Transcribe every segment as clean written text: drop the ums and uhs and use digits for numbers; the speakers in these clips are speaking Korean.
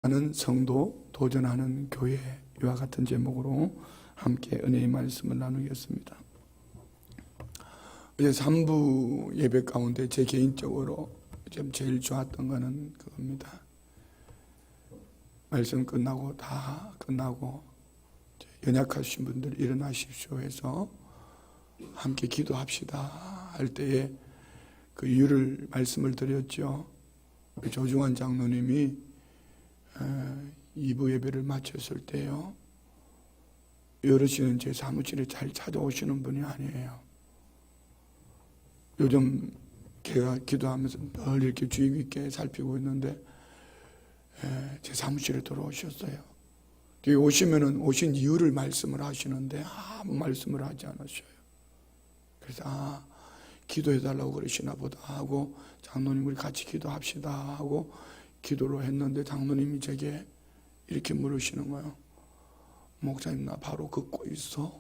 하는 성도, 도전하는 교회, 이와 같은 제목으로 함께 은혜의 말씀을 나누겠습니다. 어제 3부 예배 가운데 제 개인적으로 좀 제일 좋았던 거는 그겁니다. 말씀 끝나고 다 끝나고 연약하신 분들 일어나십시오 해서 함께 기도합시다 할 때에 그 이유를 말씀을 드렸죠. 조중환 장로님이 2부 예배를 마쳤을 때요, 여르시는 제 사무실에 잘 찾아오시는 분이 아니에요. 요즘 제가 기도하면서 늘 이렇게 주의 깊게 살피고 있는데 제 사무실에 들어오셨어요. 뒤에 오시면은 오신 이유를 말씀을 하시는데 아무 말씀을 하지 않으셔요. 그래서 기도해달라고 그러시나 보다 하고, 장로님 우리 같이 기도합시다 하고 기도를 했는데 장로님이 제게 이렇게 물으시는 거예요. 목사님 나 바로 걷고 있어?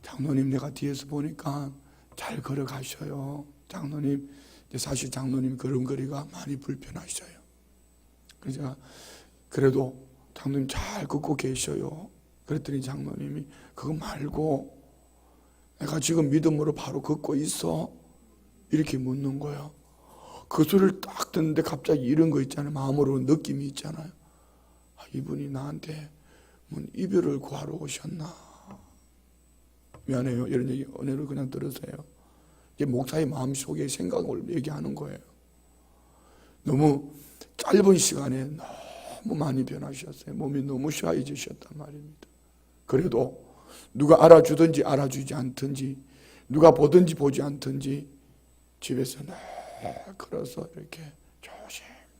장로님 내가 뒤에서 보니까 잘 걸어가셔요. 장로님, 사실 장로님 걸음걸이가 많이 불편하셔요. 그래서 제가 그래도 장로님 잘 걷고 계셔요. 그랬더니 장로님이 그거 말고 내가 지금 믿음으로 바로 걷고 있어? 이렇게 묻는 거예요. 그 소리를 딱 듣는데 갑자기 이런 거 있잖아요. 마음으로 느낌이 있잖아요. 이분이 나한테 이별을 구하러 오셨나? 미안해요. 이런 얘기 은혜를 그냥 들으세요. 이게 목사의 마음속에 생각을 얘기하는 거예요. 너무 짧은 시간에 너무 많이 변하셨어요. 몸이 너무 샤해지셨단 말입니다. 그래도 누가 알아주든지 알아주지 않든지, 누가 보든지 보지 않든지 집에서 걸어서 이렇게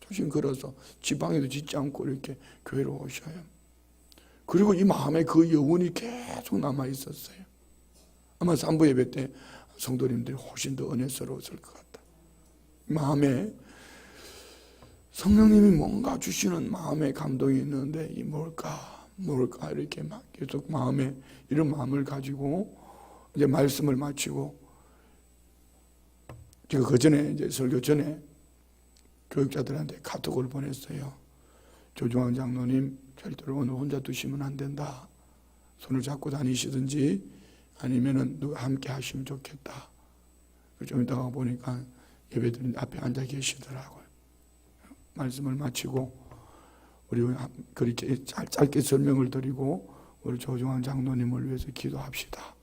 조심 걸어서 지방에도 짓지 않고 이렇게 교회로 오셔요. 그리고 이 마음에 그 여운이 계속 남아 있었어요. 아마 3부 예배 때 성도님들이 훨씬 더 은혜스러웠을 것 같다. 마음에 성령님이 뭔가 주시는 마음의 감동이 있는데 이 뭘까 이렇게 막 계속 마음에 이런 마음을 가지고 이제 말씀을 마치고, 제가 그 전에 이제 설교 전에 교육자들한테 카톡을 보냈어요. 조중환 장로님 절대로 오늘 혼자 두시면 안 된다. 손을 잡고 다니시든지 아니면은 누가 함께 하시면 좋겠다. 좀 이따가 보니까 예배드린 앞에 앉아 계시더라고요. 말씀을 마치고 우리 그렇게 짧게 설명을 드리고 우리 조중환 장로님을 위해서 기도합시다.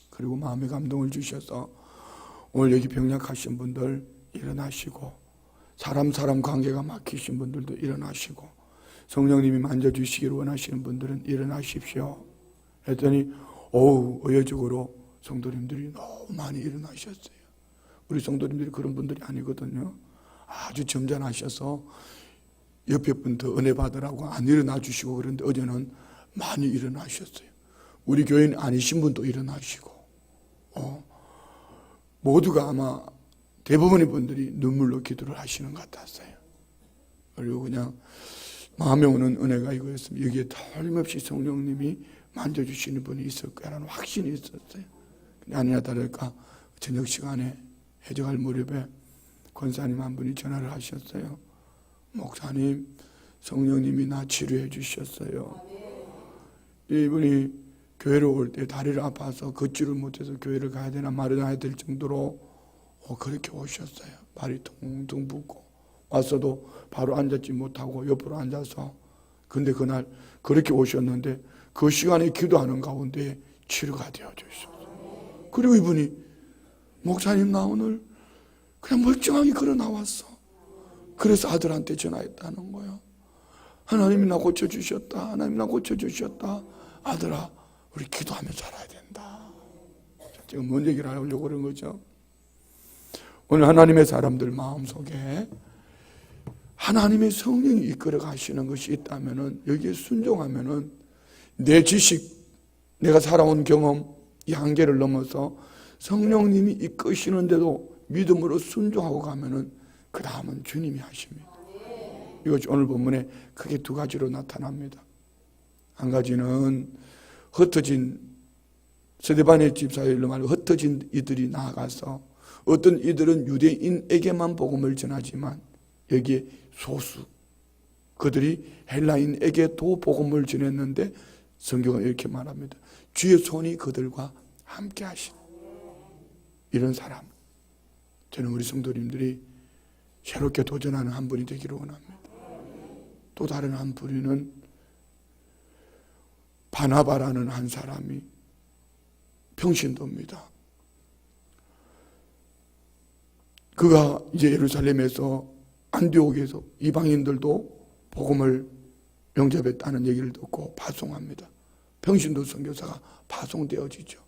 그리고 마음의 감동을 주셔서 오늘 여기 병약하신 분들 일어나시고, 사람 관계가 막히신 분들도 일어나시고, 성령님이 만져주시기를 원하시는 분들은 일어나십시오 했더니 의외적으로 성도님들이 너무 많이 일어나셨어요. 우리 성도님들이 그런 분들이 아니거든요. 아주 점잖으셔서 옆에 분 더 은혜 받으라고 안 일어나 주시고, 그런데 어제는 많이 일어나셨어요. 우리 교인 아니신 분도 일어나시고, 모두가 아마 대부분의 분들이 눈물로 기도를 하시는 것 같았어요. 그리고 그냥 마음에 오는 은혜가 이거였습니다. 여기에 틀림없이 성령님이 만져주시는 분이 있을 거라는 확신이 있었어요. 아니나 다를까 저녁 시간에 해적할 무렵에 권사님 한 분이 전화를 하셨어요. 목사님, 성령님이 나 치료해 주셨어요. 이분이 교회로 올 때 다리를 아파서 걷지를 못해서 교회를 가야 되나 말아야 될 정도로 그렇게 오셨어요. 발이 퉁퉁 붓고 왔어도 바로 앉았지 못하고 옆으로 앉아서, 근데 그날 그렇게 오셨는데 그 시간에 기도하는 가운데 치료가 되어 주셨어요. 그리고 이분이 목사님 나 오늘 그냥 멀쩡하게 걸어 나왔어. 그래서 아들한테 전화했다는 거예요. 하나님이 나 고쳐주셨다. 하나님이 나 고쳐주셨다. 아들아 우리 기도하며 살아야 된다. 지금 뭔 얘기를 하려고 그런 거죠. 오늘 하나님의 사람들 마음속에 하나님의 성령이 이끌어 가시는 것이 있다면은, 여기에 순종하면은 내 지식, 내가 살아온 경험, 이 한계를 넘어서 성령님이 이끄시는데도 믿음으로 순종하고 가면은 그 다음은 주님이 하십니다. 이것이 오늘 본문에 크게 두 가지로 나타납니다. 한 가지는 흩어진 스데반의 집사일로 말하고 흩어진 이들이 나아가서, 어떤 이들은 유대인에게만 복음을 전하지만 여기에 소수 그들이 헬라인에게도 복음을 전했는데 성경은 이렇게 말합니다. 주의 손이 그들과 함께 하신 이런 사람. 저는 우리 성도님들이 새롭게 도전하는 한 분이 되기를 원합니다. 또 다른 한 분은 바나바라는 한 사람이 평신도입니다. 그가 이제 예루살렘에서 안디옥에서 이방인들도 복음을 영접했다는 얘기를 듣고 파송합니다. 평신도 선교사가 파송되어지죠.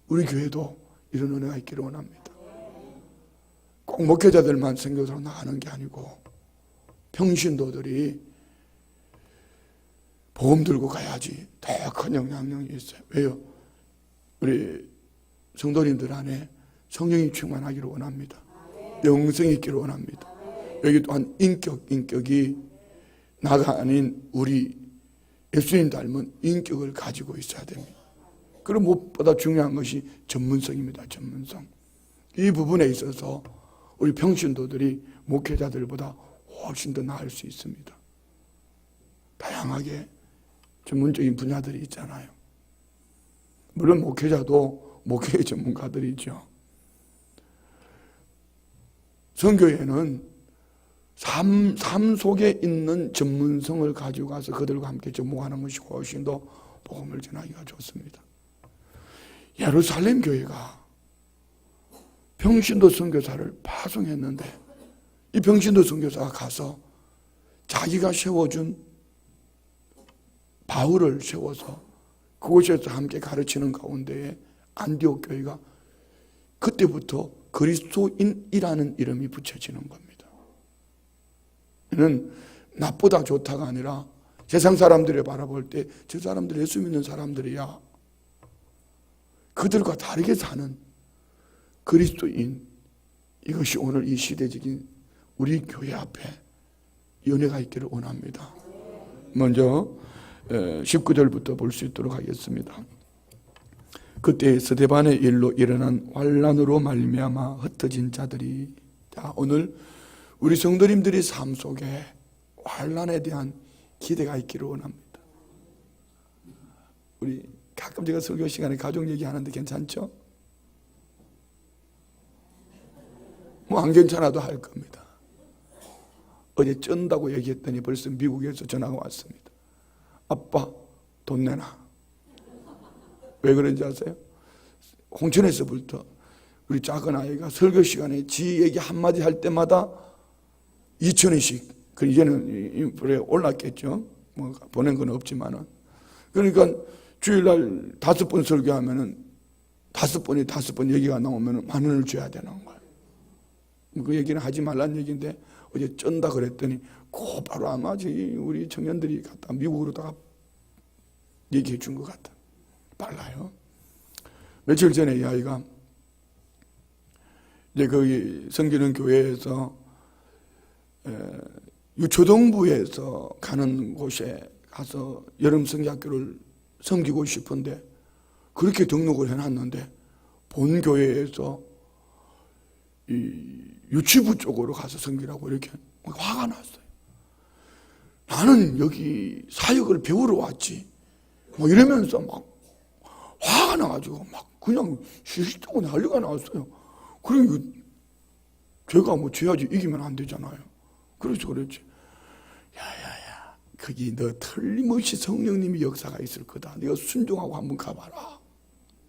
우리 교회도 이런 은혜가 있기를 원합니다. 꼭 목회자들만 선교사로 나가는 게 아니고 평신도들이 복음 들고 가야지 더 큰 영향력이 있어요. 왜요? 우리 성도님들 안에 성령이 충만하기를 원합니다. 영성이 있기를 원합니다. 여기 또한 인격이 나가 아닌 우리 예수님 닮은 인격을 가지고 있어야 됩니다. 그리고 무엇보다 중요한 것이 전문성입니다. 전문성. 이 부분에 있어서 우리 평신도들이 목회자들보다 훨씬 더 나을 수 있습니다. 다양하게 전문적인 분야들이 있잖아요. 물론 목회자도 목회의 전문가들이죠. 선교회는 삶 속에 있는 전문성을 가지고 가서 그들과 함께 전무하는 것이 훨씬 더 복음을 전하기가 좋습니다. 예루살렘 교회가 평신도 선교사를 파송했는데 이 평신도 선교사가 가서 자기가 세워준 바울을 세워서 그곳에서 함께 가르치는 가운데에 안디옥 교회가 그때부터 그리스도인이라는 이름이 붙여지는 겁니다. 이는 나보다 좋다가 아니라 세상 사람들이 바라볼 때 저 사람들 예수 믿는 사람들이야. 그들과 다르게 사는 그리스도인, 이것이 오늘 이 시대적인 우리 교회 앞에 연애가 있기를 원합니다. 먼저 19절부터 볼 수 있도록 하겠습니다. 그때 스데반의 일로 일어난 환난으로 말미암아 흩어진 자들이, 자, 오늘 우리 성도님들의 삶 속에 환난에 대한 기대가 있기를 원합니다. 우리 가끔 제가 설교 시간에 가족 얘기하는데 괜찮죠? 뭐 안 괜찮아도 할 겁니다. 어제 쩐다고 얘기했더니 벌써 미국에서 전화가 왔습니다. 아빠 돈 내놔. 왜 그런지 아세요? 홍천에서부터 우리 작은 아이가 설교 시간에 지 얘기 한마디 할 때마다 2,000원씩, 그 이제는 인플레 올랐겠죠. 뭐 보낸 건 없지만은. 그러니까 주일날 5번 설교하면은 5번 얘기가 나오면은 10,000원을 줘야 되는 거예요. 그 얘기는 하지 말란 얘기인데 어제 쩐다 그랬더니 곧바로 아마 우리 청년들이 갖다 미국으로다가 얘기해 준 것 같아. 빨라요. 며칠 전에 이 아이가 이제 거기 섬기는 교회에서 유초동부에서 가는 곳에 가서 여름 성경학교를 섬기고 싶은데 그렇게 등록을 해놨는데 본 교회에서 이 유치부 쪽으로 가서 섬기라고 이렇게 화가 났어요. 나는 여기 사역을 배우러 왔지. 뭐 이러면서 막 화가 나가지고 막 그냥 시시하고 난리가 났어요. 그러니까 제가 뭐 져야지 이기면 안 되잖아요. 그래서 그랬지. 야야야, 거기 너 틀림없이 성령님이 역사가 있을 거다. 네가 순종하고 한번 가봐라.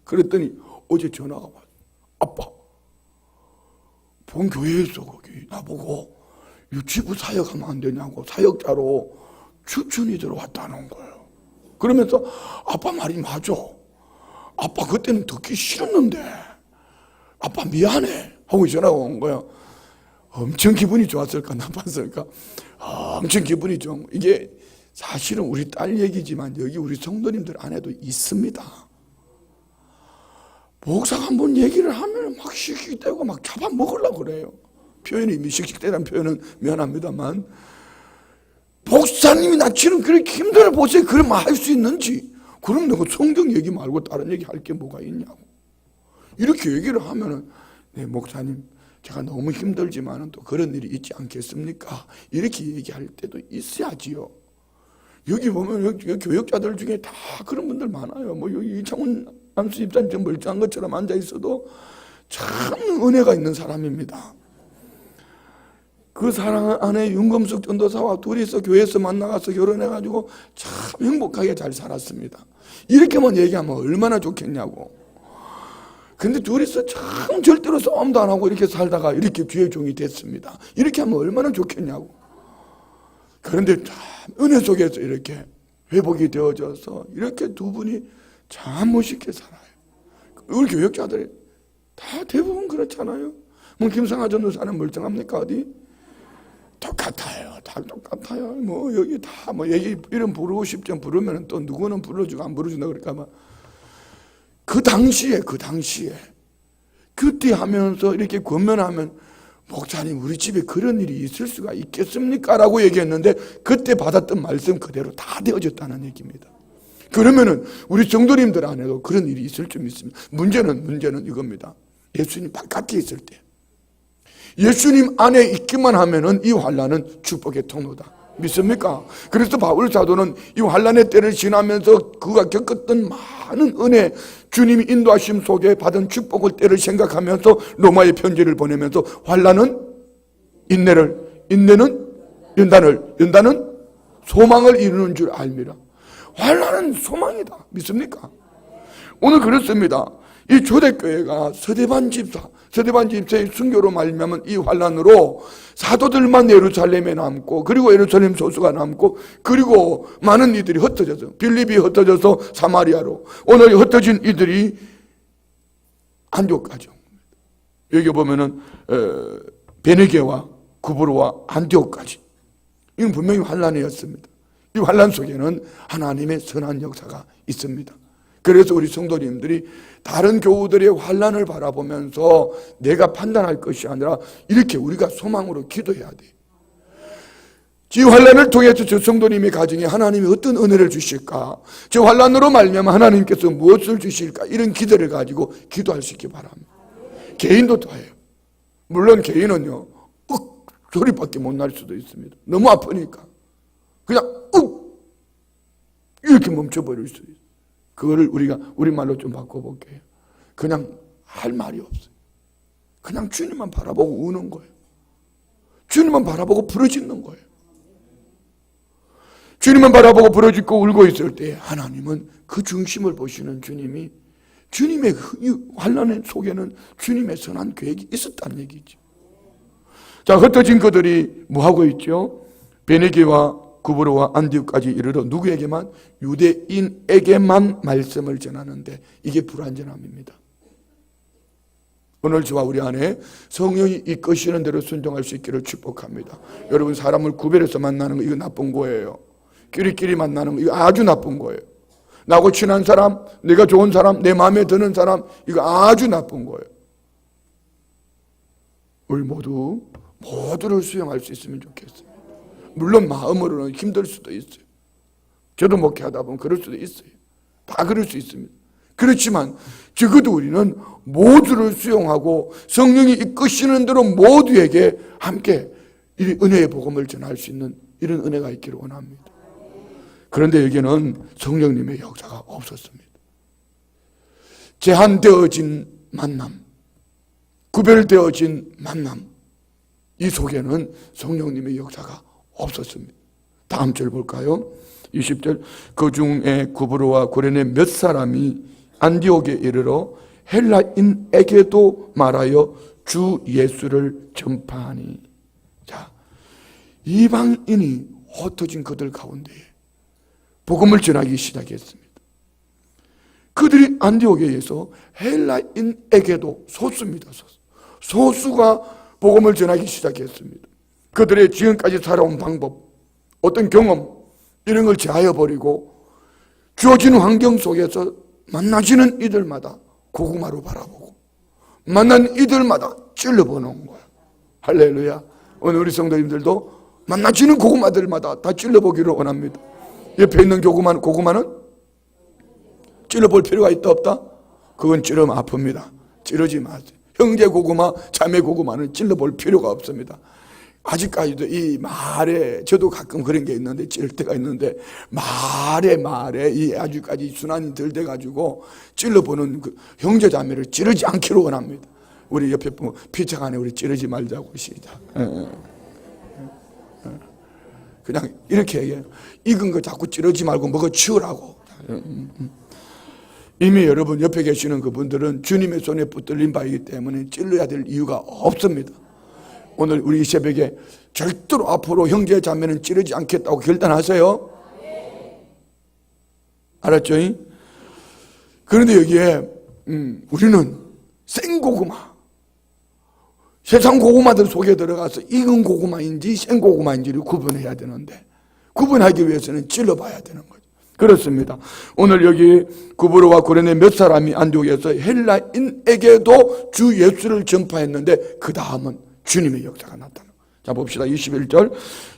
그랬더니 어제 전화가 왔어. 아빠, 본 교회에서 거기 나보고 유치부 사역하면 안 되냐고 사역자로 추천이 들어왔다는 거예요. 그러면서 아빠 말이 맞아. 아빠 그때는 듣기 싫었는데 아빠 미안해 하고 전화가 온 거예요. 엄청 기분이 좋았을까 나빴을까? 엄청 기분이 좀, 이게 사실은 우리 딸 얘기지만 여기 우리 성도님들 안에도 있습니다. 목사가 한번 얘기를 하면 막 씩씩대고 막 잡아먹으려고 그래요. 표현이 씩씩대라는 표현은 미안합니다만, 목사님이 나 지금 그렇게 힘들어 보세요. 그러면 할 수 있는지. 그럼 내가 성경 얘기 말고 다른 얘기 할 게 뭐가 있냐고. 이렇게 얘기를 하면은, 네, 목사님, 제가 너무 힘들지만 또 그런 일이 있지 않겠습니까? 이렇게 얘기할 때도 있어야지요. 여기 보면 여기 교역자들 중에 다 그런 분들 많아요. 뭐 여기 이창훈 안수 집사님 좀 멀쩡한 것처럼 앉아 있어도 참 은혜가 있는 사람입니다. 그 사랑 안에 윤검숙 전도사와 둘이서 교회에서 만나가서 결혼해가지고 참 행복하게 잘 살았습니다. 이렇게만 얘기하면 얼마나 좋겠냐고. 근데 둘이서 참 절대로 싸움도 안 하고 이렇게 살다가 이렇게 주의 종이 됐습니다. 이렇게 하면 얼마나 좋겠냐고. 그런데 참 은혜 속에서 이렇게 회복이 되어져서 이렇게 두 분이 참 멋있게 살아요. 우리 교역자들이 다 대부분 그렇잖아요. 뭐 김성하 전도사는 멀쩡합니까 어디? 똑같아요. 다 똑같아요. 뭐 여기 다 뭐 얘기 이름 부르고 싶죠. 부르면 또 누구는 불러주고 안 불러준다 그럴까봐. 그 당시에 그때 하면서 이렇게 권면하면 목사님 우리 집에 그런 일이 있을 수가 있겠습니까? 라고 얘기했는데 그때 받았던 말씀 그대로 다 되어졌다는 얘기입니다. 그러면은 우리 성도님들 안에도 그런 일이 있을 줄 믿습니다. 문제는 이겁니다. 예수님 바깥에 있을 때 예수님 안에 있기만 하면은 이 환난은 축복의 통로다. 믿습니까? 그래서 바울 사도는 이 환난의 때를 지나면서 그가 겪었던 많은 은혜, 주님이 인도하심 속에 받은 축복의 때를 생각하면서 로마의 편지를 보내면서 환난은 인내를, 인내는 연단을 소망을 이루는 줄 알미라. 환난은 소망이다. 믿습니까? 오늘 그렇습니다. 이 초대교회가 서대반 집사의 순교로 말미암은 이 환난으로 사도들만 예루살렘에 남고 그리고 예루살렘 소수가 남고 그리고 많은 이들이 흩어져서 빌립이 흩어져서 사마리아로 오늘 흩어진 이들이 안디옥까지 온 겁니다. 여기 보면은 베네게와 구브로와 안디옥까지 이건 분명히 환난이었습니다. 이 환난 속에는 하나님의 선한 역사가 있습니다. 그래서 우리 성도님들이 다른 교우들의 환난을 바라보면서 내가 판단할 것이 아니라 이렇게 우리가 소망으로 기도해야 돼. 이 환난을 통해서 저 성도님의 가정에 하나님이 어떤 은혜를 주실까? 저 환난으로 말미암아 하나님께서 무엇을 주실까? 이런 기대를 가지고 기도할 수 있기 바랍니다. 개인도 다해요. 물론 개인은요 소리밖에 못 날 수도 있습니다. 너무 아프니까 그냥 이렇게 멈춰버릴 수 있어요. 그거를 우리가 우리말로 좀 바꿔볼게요. 그냥 할 말이 없어요. 그냥 주님만 바라보고 우는 거예요. 주님만 바라보고 부르짖는 거예요. 주님만 바라보고 부르짖고 울고 있을 때 하나님은 그 중심을 보시는 주님이 주님의 환난 속에는 주님의 선한 계획이 있었다는 얘기죠. 자, 흩어진 그들이 뭐하고 있죠? 베네게와 구브로와 안디옥까지 이르러 누구에게만? 유대인에게만 말씀을 전하는데 이게 불완전함입니다. 오늘 저와 우리 안에 성령이 이끄시는 대로 순종할 수 있기를 축복합니다. 여러분 사람을 구별해서 만나는 거 이거 나쁜 거예요. 끼리끼리 만나는 거 이거 아주 나쁜 거예요. 나하고 친한 사람, 내가 좋은 사람, 내 마음에 드는 사람 이거 아주 나쁜 거예요. 우리 모두를 수용할 수 있으면 좋겠어요. 물론 마음으로는 힘들 수도 있어요. 저도 목회하다 보면 그럴 수도 있어요. 다 그럴 수 있습니다. 그렇지만 적어도 우리는 모두를 수용하고 성령이 이끄시는 대로 모두에게 함께 이 은혜의 복음을 전할 수 있는 이런 은혜가 있기를 원합니다. 그런데 여기는 성령님의 역사가 없었습니다. 제한되어진 만남, 구별되어진 만남, 이 속에는 성령님의 역사가 없었습니다. 다음 절 볼까요? 20절 그 중에 구브로와 고레네 몇 사람이 안디옥에 이르러 헬라인에게도 말하여 주 예수를 전파하니. 자, 이방인이 흩어진 그들 가운데 복음을 전하기 시작했습니다. 그들이 안디옥에 의해서 헬라인에게도 소수입니다. 소수가 복음을 전하기 시작했습니다. 그들의 지금까지 살아온 방법, 어떤 경험 이런 걸 제하여버리고 주어진 환경 속에서 만나지는 이들마다 고구마로 바라보고 만난 이들마다 찔러보는 거야. 할렐루야. 오늘 우리 성도님들도 만나지는 고구마들마다 다 찔러보기를 원합니다. 옆에 있는 고구마는 찔러볼 필요가 있다 없다? 그건 찌르면 아픕니다. 찌르지 마세요. 형제 고구마, 자매 고구마는 찔러볼 필요가 없습니다. 아직까지도 이 말에, 저도 가끔 그런 게 있는데, 찔 때가 있는데, 말에 이 아직까지 순환이 덜 돼가지고 찔러보는 그 형제 자매를 찌르지 않기로 원합니다. 우리 옆에 보면 피차 안에 우리 찌르지 말자고 시작. 그냥 이렇게 얘기해요. 익은 거 자꾸 찌르지 말고 먹어 치우라고. 이미 여러분 옆에 계시는 그분들은 주님의 손에 붙들린 바이기 때문에 찔러야 될 이유가 없습니다. 오늘 우리 이 새벽에 절대로 앞으로 형제 자매는 찌르지 않겠다고 결단하세요. 알았죠? 그런데 여기에 우리는 생고구마, 세상 고구마들 속에 들어가서 익은 고구마인지 생고구마인지를 구분해야 되는데, 구분하기 위해서는 찔러봐야 되는 거죠. 그렇습니다. 오늘 여기 구브로와 고레네 몇 사람이 안디옥에서 헬라인에게도 주 예수를 전파했는데, 그 다음은 주님의 역사가 나타나요. 자, 봅시다. 21절.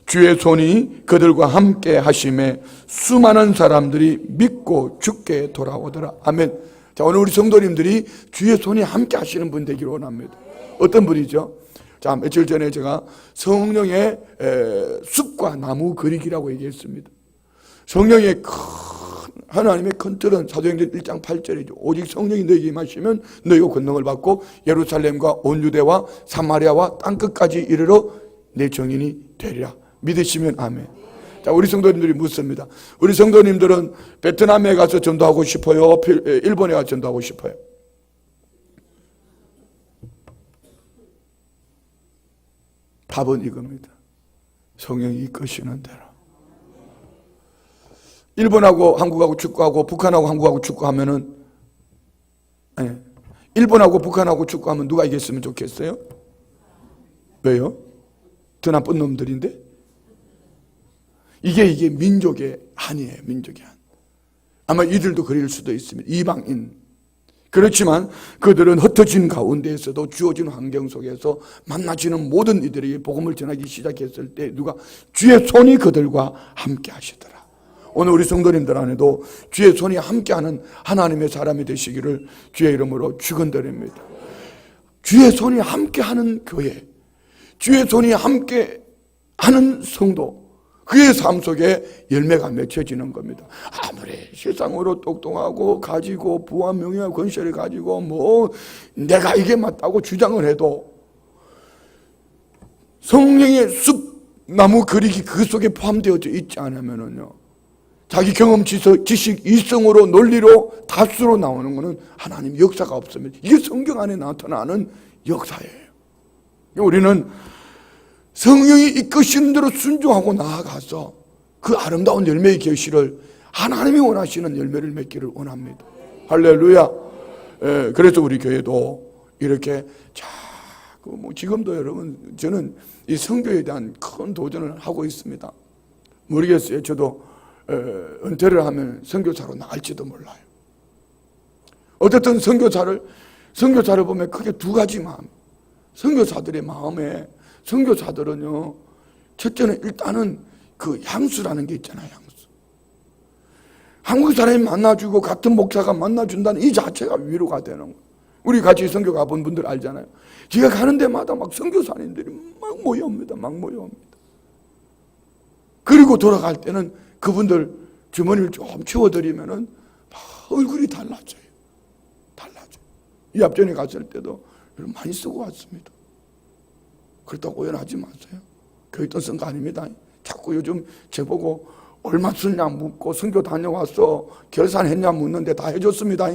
주의 손이 그들과 함께 하심에 수많은 사람들이 믿고 주께 돌아오더라. 아멘. 자, 오늘 우리 성도님들이 주의 손이 함께 하시는 분 되기를 원합니다. 어떤 분이죠? 자, 며칠 전에 제가 성령의 숲과 나무 그리기라고 얘기했습니다. 성령의 하나님의 큰 틀은 사도행전 1장 8절이죠. 오직 성령이 너희에게 임하시면 너희가 권능을 받고 예루살렘과 온 유대와 사마리아와 땅끝까지 이르러 내 증인이 되리라. 믿으시면 아멘. 자, 우리 성도님들이 묻습니다. 우리 성도님들은 베트남에 가서 전도하고 싶어요? 일본에 가서 전도하고 싶어요? 답은 이겁니다. 성령이 이끄시는 대로. 일본하고 한국하고 축구하고 북한하고 한국하고 축구하면은, 일본하고 북한하고 축구하면 누가 이겼으면 좋겠어요? 왜요? 더 나쁜 놈들인데? 이게 민족의 한이에요. 민족의 한. 아마 이들도 그릴 수도 있습니다. 이방인. 그렇지만 그들은 흩어진 가운데에서도 주어진 환경 속에서 만나지는 모든 이들에게 복음을 전하기 시작했을 때 누가 주의 손이 그들과 함께 하시더라. 오늘 우리 성도님들 안에도 주의 손이 함께하는 하나님의 사람이 되시기를 주의 이름으로 축원드립니다. 주의 손이 함께하는 교회, 주의 손이 함께하는 성도, 그의 삶 속에 열매가 맺혀지는 겁니다. 아무리 세상으로 똑똑하고 가지고 부와 명예와 권세를 가지고 뭐 내가 이게 맞다고 주장을 해도 성령의 숲 나무 그리기 그 속에 포함되어져 있지 않으면은요, 자기 경험, 지식, 이성으로, 논리로, 다수로 나오는 것은 하나님 역사가 없습니다. 이게 성경 안에 나타나는 역사예요. 우리는 성령이 이끄시는 대로 순종하고 나아가서 그 아름다운 열매의 결실을 하나님이 원하시는 열매를 맺기를 원합니다. 할렐루야. 그래서 우리 교회도 이렇게 자꾸 지금도 여러분 저는 이 선교에 대한 큰 도전을 하고 있습니다. 모르겠어요. 저도 은퇴를 하면 선교사로 나갈지도 몰라요. 어쨌든 선교사를 보면 크게 두 가지 마음. 선교사들의 마음에, 선교사들은요, 첫째는 일단은 그 향수라는 게 있잖아요. 향수. 한국 사람이 만나주고 같은 목사가 만나준다는 이 자체가 위로가 되는 거예요. 우리 같이 선교 가본 분들 알잖아요. 제가 가는 데마다 막 선교사님들이 막 모여옵니다. 막 모여옵니다. 그리고 돌아갈 때는 그분들 주머니를 좀 채워드리면은 얼굴이 달라져요. 이 앞전에 갔을 때도 많이 쓰고 왔습니다. 그렇다고 오해하지 마세요. 교회 떠쓴 거 아닙니다. 자꾸 요즘 제보고 얼마 쓰냐 묻고 선교 다녀왔어 결산했냐 묻는데 다 해줬습니다.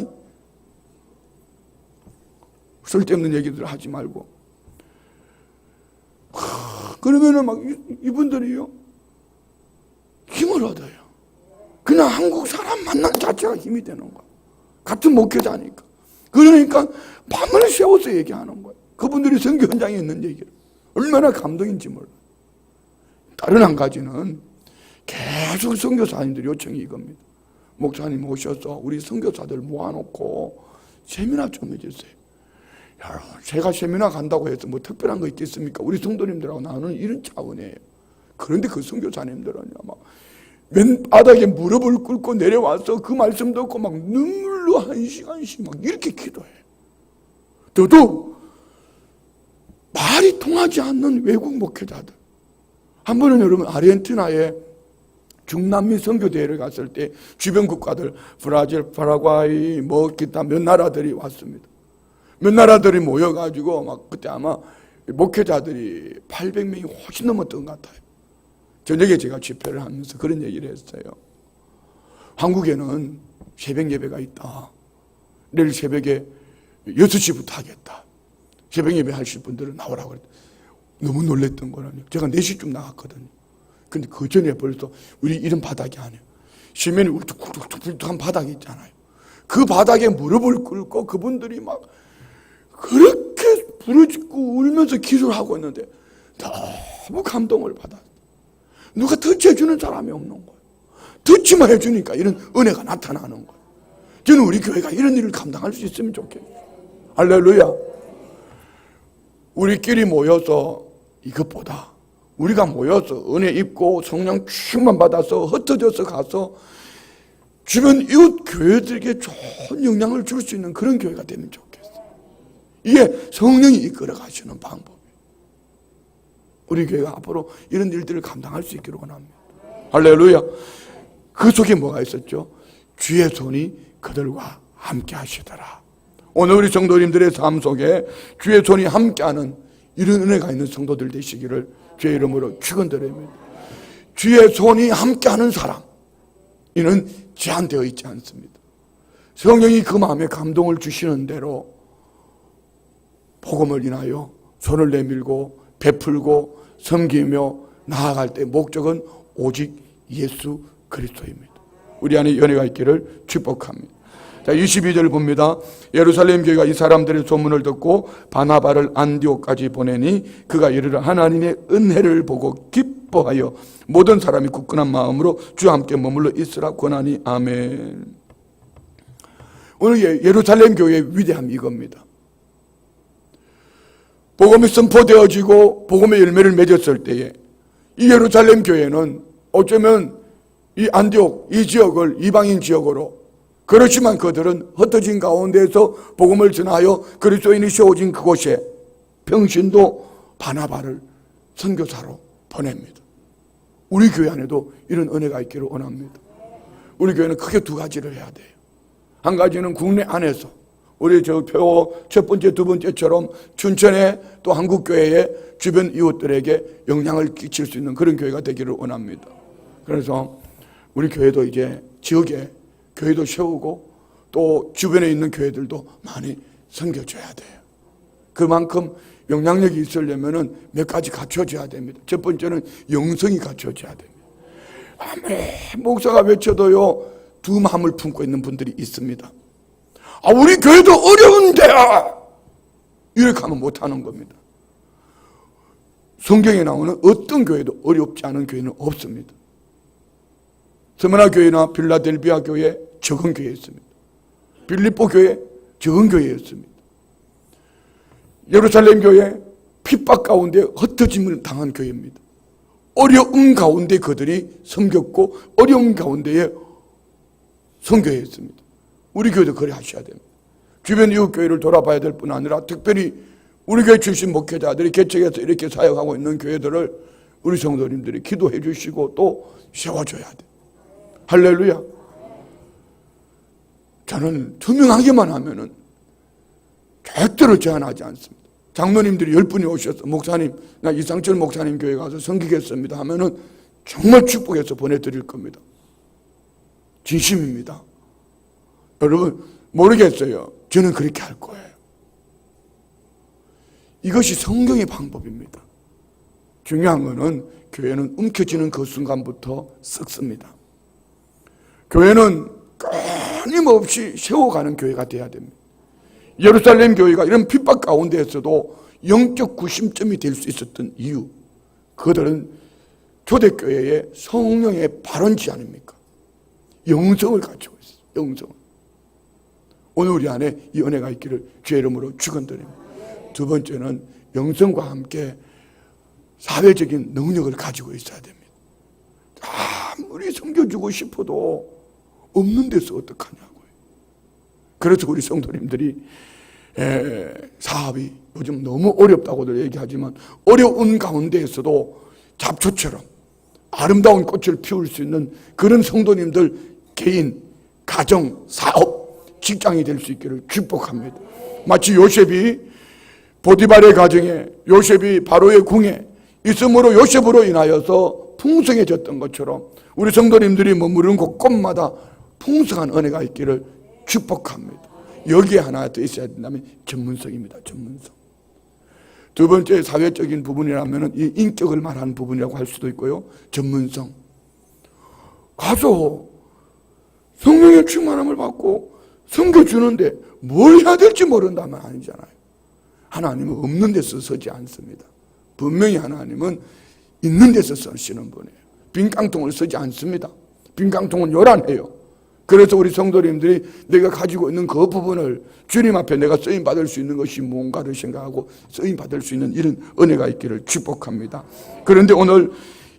쓸데없는 얘기들 하지 말고. 그러면은 막 이분들이요 힘을 얻어요. 그냥 한국 사람 만난 자체가 힘이 되는 거야. 같은 목회자니까. 그러니까 밤을 새워서 얘기하는 거예요. 그분들이 선교 현장에 있는 얘기를. 얼마나 감동인지 몰라요. 다른 한 가지는 계속 선교사님들 요청이 이겁니다. 목사님 오셔서 우리 선교사들 모아놓고 세미나 좀 해주세요. 여러분, 제가 세미나 간다고 해서 뭐 특별한 거 있겠습니까? 우리 성도님들하고 나는 이런 차원이에요. 그런데 그 선교사님들은 막 맨바닥에 무릎을 꿇고 내려와서 그 말씀 듣고 막 눈물로 1시간씩 막 이렇게 기도해요. 더더욱 말이 통하지 않는 외국 목회자들. 한 번은 여러분 아르헨티나에 중남미 선교대회를 갔을 때 주변 국가들 브라질, 파라과이 뭐 기타 몇 나라들이 왔습니다. 몇 나라들이 모여가지고 막 그때 아마 목회자들이 800명이 훨씬 넘었던 것 같아요. 저녁에 제가 집회를 하면서 그런 얘기를 했어요. 한국에는 새벽 예배가 있다. 내일 새벽에 6시부터 하겠다. 새벽 예배 하실 분들은 나오라고 그랬다. 너무 놀랬던 거라뇨. 제가 4시쯤 나갔거든요. 근데 그 전에 벌써 우리 이런 바닥이 아니에요. 시면이 울퉁불퉁한 바닥이 있잖아요. 그 바닥에 무릎을 꿇고 그분들이 막 그렇게 부르짖고 울면서 기도를 하고 있는데 너무 감동을 받았어요. 누가 터치해주는 사람이 없는 거예요. 터치만 해주니까 이런 은혜가 나타나는 거예요. 저는 우리 교회가 이런 일을 감당할 수 있으면 좋겠어요. 할렐루야. 우리끼리 모여서 이것보다 우리가 모여서 은혜 입고 성령 충만 받아서 흩어져서 가서 주변 이웃 교회들에게 좋은 영향을 줄 수 있는 그런 교회가 되면 좋겠어요. 이게 성령이 이끌어 가시는 방법이에요. 우리 교회가 앞으로 이런 일들을 감당할 수 있기를 원합니다. 할렐루야. 그 속에 뭐가 있었죠? 주의 손이 그들과 함께 하시더라. 오늘 우리 성도님들의 삶 속에 주의 손이 함께하는 이런 은혜가 있는 성도들 되시기를 주의 이름으로 축원드립니다. 주의 손이 함께하는 사람, 이는 제한되어 있지 않습니다. 성령이 그 마음에 감동을 주시는 대로 복음을 인하여 손을 내밀고 베풀고 섬기며 나아갈 때 목적은 오직 예수 그리스도입니다. 우리 안에 연애가 있기를 축복합니다. 자, 22절 봅니다. 예루살렘 교회가 이 사람들의 소문을 듣고 바나바를 안디옥까지 보내니 그가 이르러 하나님의 은혜를 보고 기뻐하여 모든 사람이 굳건한 마음으로 주와 함께 머물러 있으라 권하니 아멘. 오늘 예루살렘 교회의 위대함이 이겁니다. 복음이 선포되어지고 복음의 열매를 맺었을 때에 이 예루살렘 교회는 어쩌면 이 안디옥, 이 지역을 이방인 지역으로, 그렇지만 그들은 흩어진 가운데에서 복음을 전하여 그리스도인이 세워진 그곳에 평신도 바나바를 선교사로 보냅니다. 우리 교회 안에도 이런 은혜가 있기를 원합니다. 우리 교회는 크게 두 가지를 해야 돼요. 한 가지는 국내 안에서 우리 저 표 첫 번째, 두 번째처럼 춘천에 또 한국교회의 주변 이웃들에게 영향을 끼칠 수 있는 그런 교회가 되기를 원합니다. 그래서 우리 교회도 이제 지역에 교회도 세우고 또 주변에 있는 교회들도 많이 섬겨줘야 돼요. 그만큼 영향력이 있으려면 몇 가지 갖춰져야 됩니다. 첫 번째는 영성이 갖춰져야 됩니다. 아무리 목사가 외쳐도요, 두 마음을 품고 있는 분들이 있습니다. 아, 우리 교회도 어려운데 이렇게 하면 못하는 겁니다. 성경에 나오는 어떤 교회도 어렵지 않은 교회는 없습니다. 스무나 교회나 필라델비아 교회 적은 교회였습니다. 빌립보 교회 적은 교회였습니다. 예루살렘 교회 핍박 가운데 흩어짐을 당한 교회입니다. 어려움 가운데 그들이 섬겼고 어려움 가운데에 선교했습니다. 우리 교회도 그래 하셔야 됩니다. 주변 이웃 교회를 돌아봐야 될 뿐 아니라 특별히 우리 교회 출신 목회자들이 개척해서 이렇게 사역하고 있는 교회들을 우리 성도님들이 기도해 주시고 또 세워줘야 돼요. 할렐루야. 저는 투명하게만 하면은 절대로 제한하지 않습니다. 장로님들이 10분이 오셔서 목사님, 나 이상철 목사님 교회 가서 섬기겠습니다 하면은 정말 축복해서 보내드릴 겁니다. 진심입니다. 여러분 모르겠어요. 저는 그렇게 할 거예요. 이것이 성경의 방법입니다. 중요한 것은 교회는 움켜쥐는 그 순간부터 썩습니다. 교회는 끊임없이 세워가는 교회가 돼야 됩니다. 예루살렘 교회가 이런 핍박 가운데에서도 영적 구심점이 될 수 있었던 이유, 그들은 초대교회의 성령의 발원지 아닙니까? 영성을 갖추고 있어요. 영성을. 오늘 우리 안에 이 은혜가 있기를 주의 이름으로 축원드립니다. 두 번째는 영성과 함께 사회적인 능력을 가지고 있어야 됩니다. 아무리 섬겨주고 싶어도 없는 데서 어떡하냐고요. 그래서 우리 성도님들이 사업이 요즘 너무 어렵다고들 얘기하지만 어려운 가운데에서도 잡초처럼 아름다운 꽃을 피울 수 있는 그런 성도님들 개인, 가정, 사업, 직장이 될 수 있기를 축복합니다. 마치 요셉이 보디발의 가정에, 요셉이 바로의 궁에 있음으로 요셉으로 인하여서 풍성해졌던 것처럼 우리 성도님들이 머무르는 곳곳마다 풍성한 은혜가 있기를 축복합니다. 여기에 하나 더 있어야 된다면 전문성입니다. 전문성. 두 번째 사회적인 부분이라면 이 인격을 말하는 부분이라고 할 수도 있고요. 전문성. 가서 성령의 충만함을 받고 섬겨주는데 뭘 해야 될지 모른다면 아니잖아요. 하나님은 없는 데서 서지 않습니다. 분명히 하나님은 있는 데서 서시는 분이에요. 빈 깡통을 서지 않습니다. 빈 깡통은 요란해요. 그래서 우리 성도님들이 내가 가지고 있는 그 부분을 주님 앞에 내가 쓰임받을 수 있는 것이 뭔가를 생각하고 쓰임받을 수 있는 이런 은혜가 있기를 축복합니다. 그런데 오늘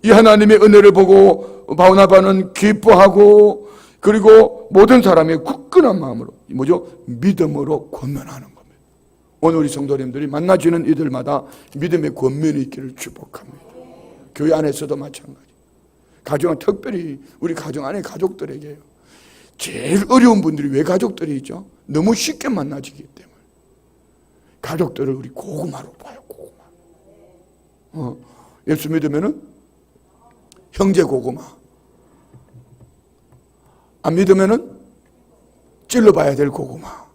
이 하나님의 은혜를 보고 바나바는 기뻐하고 그리고 모든 사람의 굳건한 마음으로 믿음으로 권면하는 겁니다. 오늘 우리 성도님들이 만나지는 이들마다 믿음의 권면이 있기를 축복합니다. 교회 안에서도 마찬가지. 가정은 특별히 우리 가정 안에 가족들에게요. 제일 어려운 분들이 왜 가족들이죠? 너무 쉽게 만나지기 때문에. 가족들을 우리 고구마로 봐요. 고구마. 예수 믿으면은 형제 고구마. 안 믿으면은 찔러봐야 될 고구마.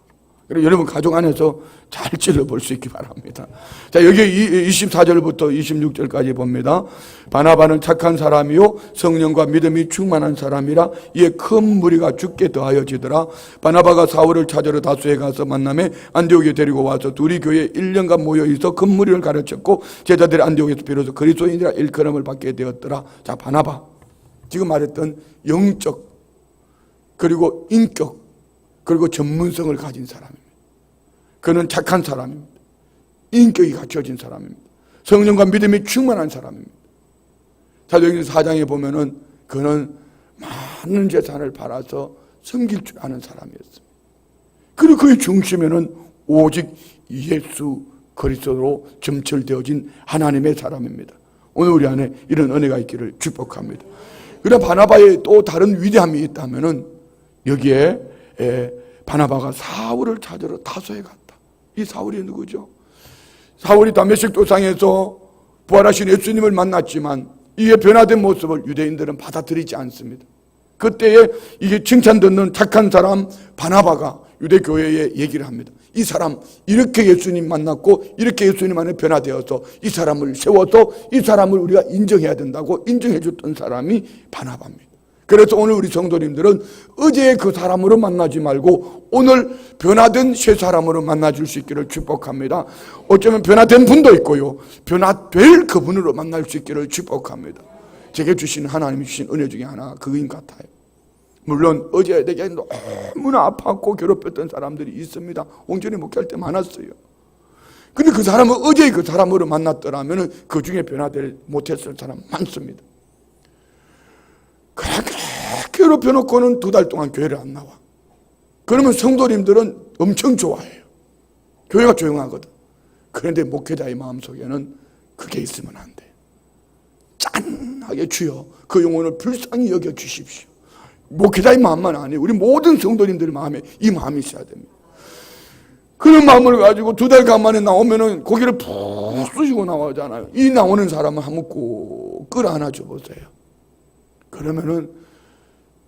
그리고 여러분 가족 안에서 잘 찔러볼 수 있기 바랍니다. 자, 여기 24절부터 26절까지 봅니다. 바나바는 착한 사람이요 성령과 믿음이 충만한 사람이라 이에 큰 무리가 죽게 더하여지더라. 바나바가 사울을 찾으러 다소에 가서 만남에 안디옥에 데리고 와서 둘이 교회에 1년간 모여있어 큰 무리를 가르쳤고 제자들이 안디옥에서 비로소 그리스도인이라 일컬음을 받게 되었더라. 자, 바나바 지금 말했던 영적 그리고 인격 그리고 전문성을 가진 사람입니다. 그는 착한 사람입니다. 인격이 갖춰진 사람입니다. 성령과 믿음이 충만한 사람입니다. 사도행전 4장에 보면은 그는 많은 재산을 팔아서 섬길 줄 아는 사람이었습니다. 그리고 그의 중심에는 오직 예수 그리스도로 점철되어진 하나님의 사람입니다. 오늘 우리 안에 이런 은혜가 있기를 축복합니다. 그러나 바나바의 또 다른 위대함이 있다면은 여기에 바나바가 사울을 찾으러 다소에 갔다. 이 사울이 누구죠? 사울이 다메섹 도상에서 부활하신 예수님을 만났지만 이에 변화된 모습을 유대인들은 받아들이지 않습니다. 그때에 이게 칭찬 듣는 착한 사람 바나바가 유대교회에 얘기를 합니다. 이 사람 이렇게 예수님 만났고 이렇게 예수님 안에 변화되어서 이 사람을 세워서 이 사람을 우리가 인정해야 된다고 인정해 줬던 사람이 바나바입니다. 그래서 오늘 우리 성도님들은 어제의 그 사람으로 만나지 말고 오늘 변화된 새 사람으로 만나줄 수 있기를 축복합니다. 어쩌면 변화된 분도 있고요. 변화될 그분으로 만날 수 있기를 축복합니다. 제게 주신 하나님이 주신 은혜 중에 하나 그인 같아요. 물론 어제 내게 너무나 아팠고 괴롭혔던 사람들이 있습니다. 온전히 목회할 때 많았어요. 근데 그 사람은 어제 그 사람으로 만났더라면 그 중에 변화될 못했을 사람 많습니다. 그렇게 괴롭혀놓고는 2달 동안 교회를 안 나와. 그러면 성도님들은 엄청 좋아해요. 교회가 조용하거든. 그런데 목회자의 마음속에는 그게 있으면 안 돼. 짠하게 주여 그 영혼을 불쌍히 여겨주십시오. 목회자의 마음만 아니에요. 우리 모든 성도님들 마음에 이 마음이 있어야 됩니다. 그런 마음을 가지고 2달간 만에 나오면은 고개를 푹 쑤시고 나오잖아요. 이 나오는 사람을 한번 꼭 끌어 안아 줘보세요. 그러면은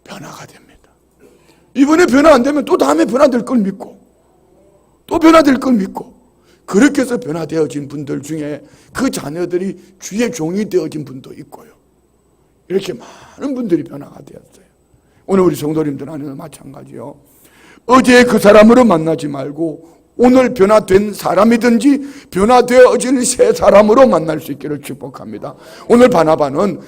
변화가 됩니다. 이번에 변화 안 되면 또 다음에 변화될 걸 믿고 또 변화될 걸 믿고 그렇게 해서 변화되어진 분들 중에 그 자녀들이 주의 종이 되어진 분도 있고요. 이렇게 많은 분들이 변화가 되었어요. 오늘 우리 성도님들 안에는 마찬가지요. 어제 그 사람으로 만나지 말고 오늘 변화된 사람이든지 변화되어진 새 사람으로 만날 수 있기를 축복합니다. 오늘 바나바는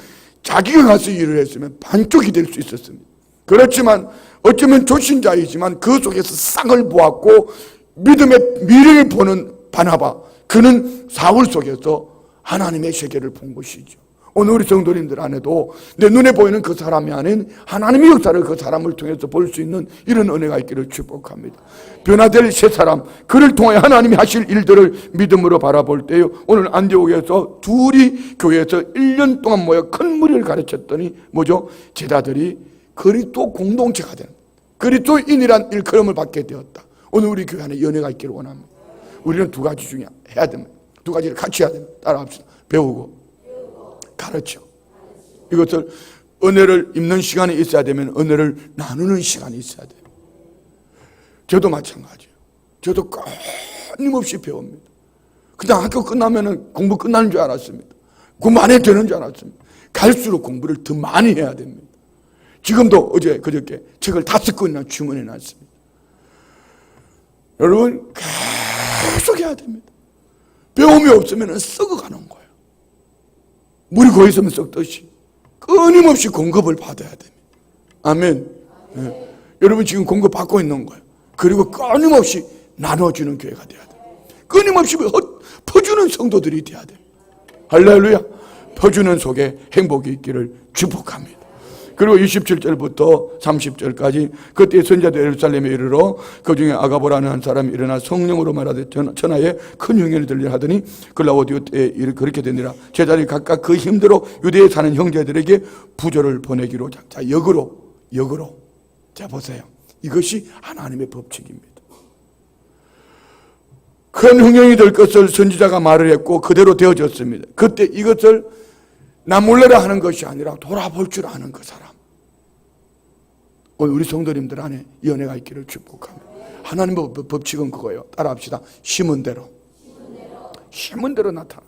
자기가 가서 일을 했으면 반쪽이 될 수 있었습니다. 그렇지만 어쩌면 조신자이지만 그 속에서 싹을 보았고 믿음의 미래를 보는 바나바, 그는 사울 속에서 하나님의 세계를 본 것이죠. 오늘 우리 성도님들 안에도 내 눈에 보이는 그 사람이 아닌 하나님의 역사를 그 사람을 통해서 볼 수 있는 이런 은혜가 있기를 축복합니다. 변화될 새 사람, 그를 통해 하나님이 하실 일들을 믿음으로 바라볼 때요, 오늘 안디옥에서 둘이 교회에서 1년 동안 모여 큰 무리를 가르쳤더니 뭐죠? 제자들이 그리스도 공동체가 되는, 그리스도인이란 일컬음을 받게 되었다. 오늘 우리 교회 안에 연애가 있기를 원합니다. 우리는 두 가지 중에 해야 됩니다. 두 가지를 같이 해야 됩니다. 따라합시다. 배우고 가르쳐. 이것을 은혜를 입는 시간이 있어야 되면 은혜를 나누는 시간이 있어야 돼요. 저도 마찬가지예요. 저도 끊임없이 배웁니다. 그냥 학교 끝나면 공부 끝나는 줄 알았습니다. 공부 안 해도 되는 줄 알았습니다. 갈수록 공부를 더 많이 해야 됩니다. 지금도 어제 그저께 책을 5권이나 주문해 놨습니다. 여러분 계속 해야 됩니다. 배움이 없으면 썩어가는 거예요. 물이 고여 있으면 썩듯이 끊임없이 공급을 받아야 됩니다. 아멘. 네. 여러분 지금 공급 받고 있는 거예요. 그리고 끊임없이 나눠주는 교회가 돼야 돼요. 끊임없이 퍼주는 성도들이 돼야 돼요. 할렐루야. 퍼주는 속에 행복이 있기를 축복합니다. 그리고 27절부터 30절까지 그때 선지자들 예루살렘에 이르러 그 중에 아가보라는 한 사람이 일어나 성령으로 말하되 천하에 큰 흉년이 들리라 하더니 글라우디오 때에 그렇게 되니라. 제자들이 각각 그 힘대로 유대에 사는 형제들에게 부조를 보내기로. 자, 역으로 자 보세요. 이것이 하나님의 법칙입니다. 큰 흉년이 될 것을 선지자가 말을 했고 그대로 되어졌습니다. 그때 이것을 나 몰래라 하는 것이 아니라 돌아볼 줄 아는 그 사람. 오늘 우리 성도님들 안에 연애가 있기를 축복합니다. 하나님의 법칙은 그거예요. 따라합시다. 심은 대로 나타나.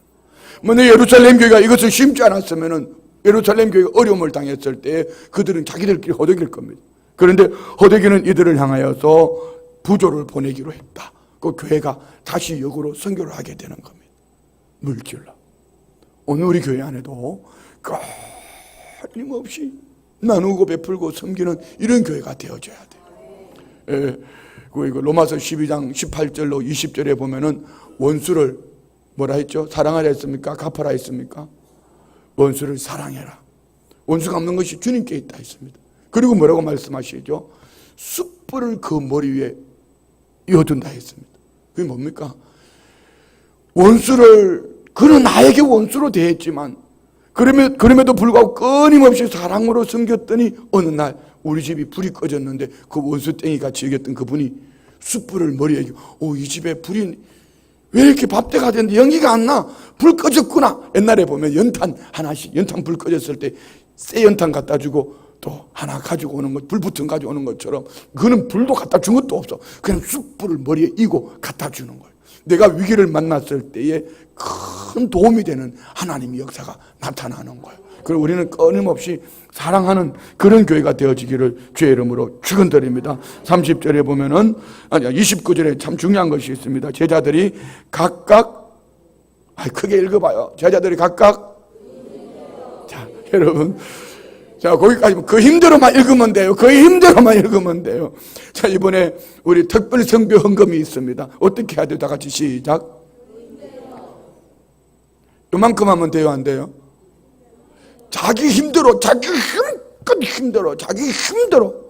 만약 예루살렘 교회가 이것을 심지 않았으면 예루살렘 교회가 어려움을 당했을 때 그들은 자기들끼리 허덕일 겁니다. 그런데 허덕이는 이들을 향하여서 부조를 보내기로 했다. 그 교회가 다시 역으로 선교를 하게 되는 겁니다. 물질로. 오늘 우리 교회 안에도 끊임없이 나누고 베풀고 섬기는 이런 교회가 되어져야 돼요. 그 로마서 12장 18절로 20절에 보면은 원수를 뭐라 했죠? 사랑하라 했습니까? 갚아라 했습니까? 원수를 사랑해라. 원수가 없는 것이 주님께 있다 했습니다. 그리고 뭐라고 말씀하시죠? 숯불을 그 머리 위에 이어둔다 했습니다. 그게 뭡니까? 원수를, 그는 나에게 원수로 대했지만 그럼에도 불구하고 끊임없이 사랑으로 섬겼더니 어느 날 우리 집이 불이 꺼졌는데 그 원수땡이 같이 여겼던 그분이 숯불을 머리에 이고, 이 집에 불이 왜 이렇게 밥때가 됐는데 연기가 안 나? 불 꺼졌구나. 옛날에 보면 연탄 하나씩, 연탄 불 꺼졌을 때 새 연탄 갖다 주고 또 하나 가지고 오는 것, 불 붙은 가지고 오는 것처럼 그는 불도 갖다 준 것도 없어. 그냥 숯불을 머리에 이고 갖다 주는 거예요. 내가 위기를 만났을 때에 큰 도움이 되는 하나님의 역사가 나타나는 거예요. 그리고 우리는 끊임없이 사랑하는 그런 교회가 되어지기를 주의 이름으로 축원드립니다. 30절에 보면은, 아니야, 29절에 참 중요한 것이 있습니다. 제자들이 각각, 크게 읽어봐요. 제자들이 각각, 자, 여러분. 자, 거기까지 그 힘대로만 읽으면 돼요. 그 힘대로만 읽으면 돼요. 자, 이번에 우리 특별 성교 헌금이 있습니다. 어떻게 해야 돼요? 다 같이 시작. 요만큼 하면 돼요? 안 돼요? 자기 힘대로, 자기 힘껏 힘대로, 자기 힘대로.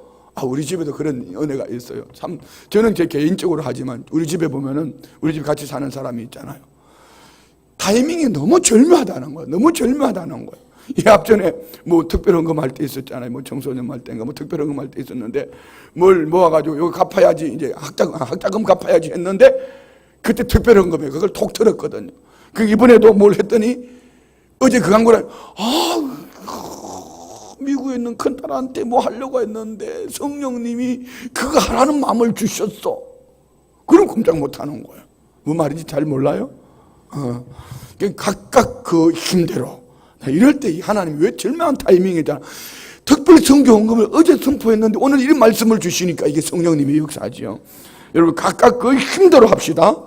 우리 집에도 그런 은혜가 있어요. 참, 저는 제 개인적으로 하지만 우리 집에 보면은 우리 집 같이 사는 사람이 있잖아요. 타이밍이 너무 절묘하다는 거예요. 너무 절묘하다는 거예요. 이 앞전에 뭐 특별헌금 할 때 있었잖아요. 뭐 청소년 할 때인가 뭐 특별헌금 할 때 있었는데 뭘 모아가지고 이거 갚아야지, 이제 학자금 갚아야지 했는데 그때 특별헌금에 그걸 톡 틀었거든요. 그 이번에도 뭘 했더니 어제 그 광고를 미국에 있는 큰딸한테 뭐 하려고 했는데 성령님이 그거 하라는 마음을 주셨어. 그럼 꼼짝 못하는 거예요. 뭐 말인지 잘 몰라요? 각각 그 힘대로. 이럴 때 하나님이 왜 절묘한 타이밍이잖아. 특별 성교 헌금을 어제 선포했는데 오늘 이런 말씀을 주시니까 이게 성령님의 역사지요. 여러분 각각 그 힘대로 합시다.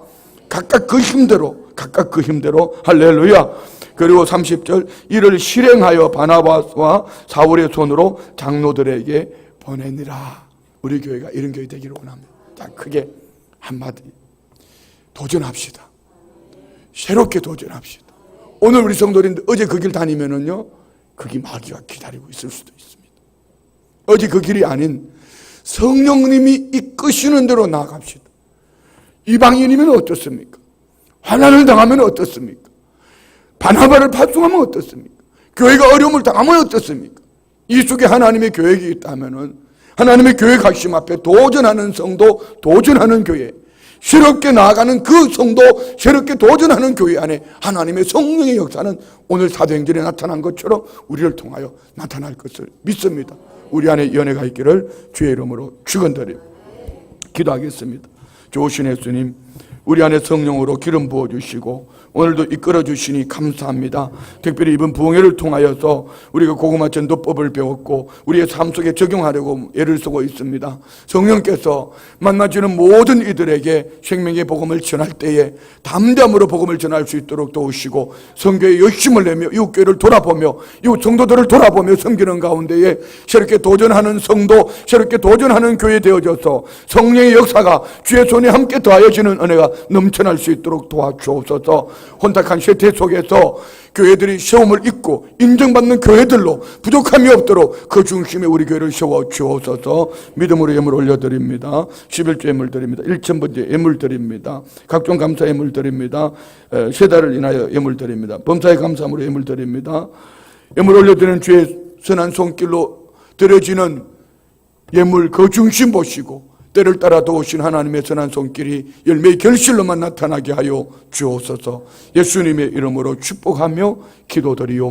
각각 그 힘대로 할렐루야. 그리고 30절 이를 실행하여 바나바와 사울의 손으로 장로들에게 보내니라. 우리 교회가 이런 교회 되기를 원합니다. 자, 크게 한마디 도전합시다. 새롭게 도전합시다. 오늘 우리 성도님들 어제 그 길 다니면은요, 거기 마귀가 기다리고 있을 수도 있습니다. 어제 그 길이 아닌 성령님이 이끄시는 대로 나아갑시다. 이방인이면 어떻습니까? 환난을 당하면 어떻습니까? 바나바를 파송하면 어떻습니까? 교회가 어려움을 당하면 어떻습니까? 이 속에 하나님의 계획이 있다면은 하나님의 계획 하심 앞에 도전하는 성도, 도전하는 교회, 새롭게 나아가는 그 성도, 새롭게 도전하는 교회 안에 하나님의 성령의 역사는 오늘 사도행전에 나타난 것처럼 우리를 통하여 나타날 것을 믿습니다. 우리 안에 연애가 있기를 주의 이름으로 축원드립니다. 기도하겠습니다. 좋으신 예수님, 우리 안에 성령으로 기름 부어주시고 오늘도 이끌어 주시니 감사합니다. 특별히 이번 부흥회를 통하여서 우리가 고구마 전도법을 배웠고 우리의 삶 속에 적용하려고 애를 쓰고 있습니다. 성령께서 만나주는 모든 이들에게 생명의 복음을 전할 때에 담대함으로 복음을 전할 수 있도록 도우시고 선교에 열심을 내며 이웃교회를 돌아보며 이웃 성도들을 돌아보며 섬기는 가운데에 새롭게 도전하는 성도, 새롭게 도전하는 교회 되어져서 성령의 역사가 주의 손에 함께 더하여지는 은혜가 넘쳐날 수 있도록 도와주옵소서. 혼탁한 세태 속에서 교회들이 세움을 입고 인정받는 교회들로 부족함이 없도록 그 중심에 우리 교회를 세워주옵소서. 믿음으로 예물 올려드립니다. 11조 예물 드립니다. 1,000번째 예물 드립니다. 각종 감사 예물 드립니다. 세 달을 인하여 예물 드립니다. 범사의 감사함으로 예물 드립니다. 예물 올려드리는 주의 선한 손길로 드려지는 예물 그 중심 보시고 때를 따라 도우신 하나님의 선한 손길이 열매의 결실로만 나타나게 하여 주옵소서. 예수님의 이름으로 축복하며 기도드리옵소서.